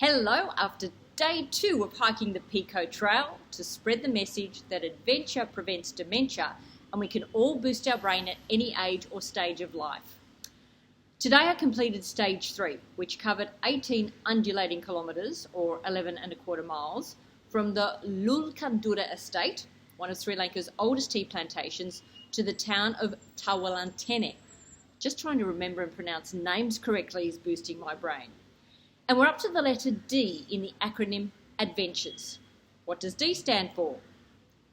Hello, after day 2 of hiking the Pekoe Trail to spread the message that adventure prevents dementia and we can all boost our brain at any age or stage of life. Today I completed stage 3, which covered 18 undulating kilometres or 11.25 miles from the LOOKANDURA estate, one of Sri Lanka's oldest tea plantations, to the town of TAWALANTENNE. Just trying to remember and pronounce names correctly is boosting my brain. And we're up to the letter D in the acronym Adventures. What does D stand for?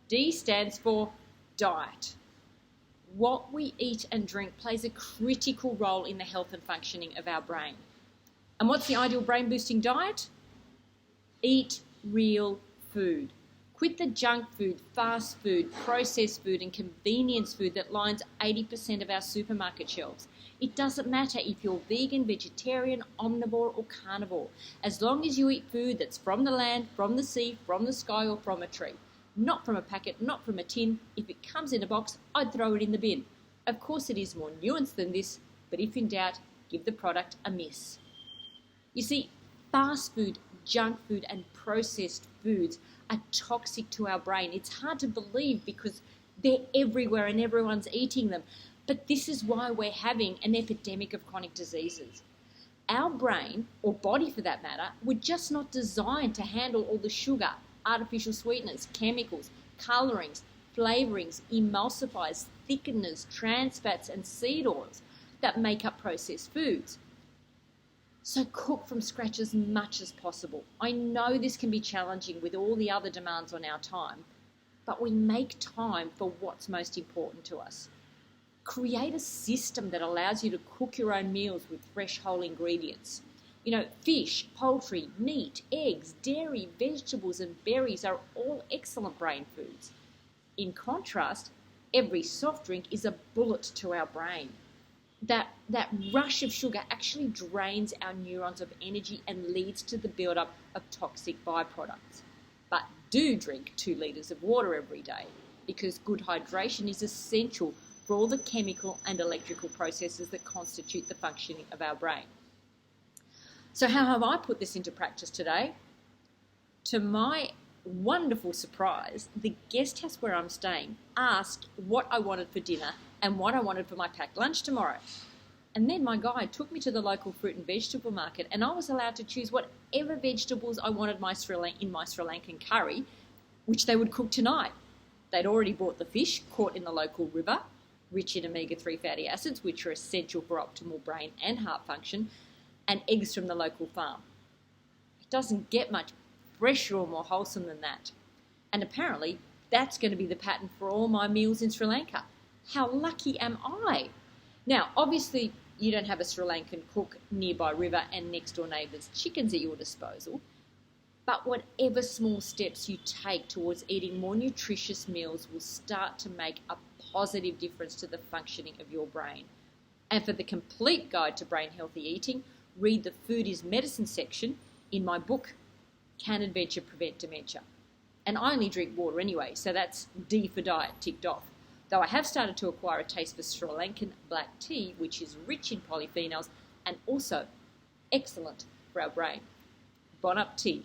D stands for diet. What we eat and drink plays a critical role in the health and functioning of our brain. And what's the ideal brain boosting diet? Eat real food. Quit the junk food, fast food, processed food and convenience food that lines 80% of our supermarket shelves. It doesn't matter if you're vegan, vegetarian, omnivore or carnivore, as long as you eat food that's from the land, from the sea, from the sky or from a tree. Not from a packet, not from a tin. If it comes in a box, I'd throw it in the bin. Of course it is more nuanced than this, but if in doubt, give the product a miss. You see, fast food, junk food and processed foods are toxic to our brain. It's hard to believe because they're everywhere and everyone's eating them. But this is why we're having an epidemic of chronic diseases. Our brain, or body for that matter, were just not designed to handle all the sugar, artificial sweeteners, chemicals, colourings, flavourings, emulsifiers, thickeners, trans fats and seed oils that make up processed foods. So cook from scratch as much as possible. I know this can be challenging with all the other demands on our time, but we make time for what's most important to us. Create a system that allows you to cook your own meals with fresh whole ingredients. Fish, poultry, meat, eggs, dairy, vegetables and berries are all excellent brain foods. In contrast, every soft drink is a bullet to our brain. That rush of sugar actually drains our neurons of energy and leads to the build-up of toxic byproducts. But do drink 2 litres of water every day because good hydration is essential for all the chemical and electrical processes that constitute the functioning of our brain. So how have I put this into practice today? To my wonderful surprise, the guest house where I'm staying asked what I wanted for dinner and what I wanted for my packed lunch tomorrow. And then my guide took me to the local fruit and vegetable market and I was allowed to choose whatever vegetables I wanted in my Sri Lankan curry, which they would cook tonight. They'd already bought the fish caught in the local river, rich in omega-3 fatty acids, which are essential for optimal brain and heart function, and eggs from the local farm. It doesn't get much fresher or more wholesome than that. And apparently, that's going to be the pattern for all my meals in Sri Lanka. How lucky am I? Now, obviously, you don't have a Sri Lankan cook, nearby river and next door neighbours' chickens at your disposal. But whatever small steps you take towards eating more nutritious meals will start to make a positive difference to the functioning of your brain. And for the complete guide to brain healthy eating, read the Food is Medicine section in my book, Can Adventure Prevent Dementia? And I only drink water anyway, so that's D for diet ticked off. Though I have started to acquire a taste for Sri Lankan black tea, which is rich in polyphenols and also excellent for our brain. Bon appetit.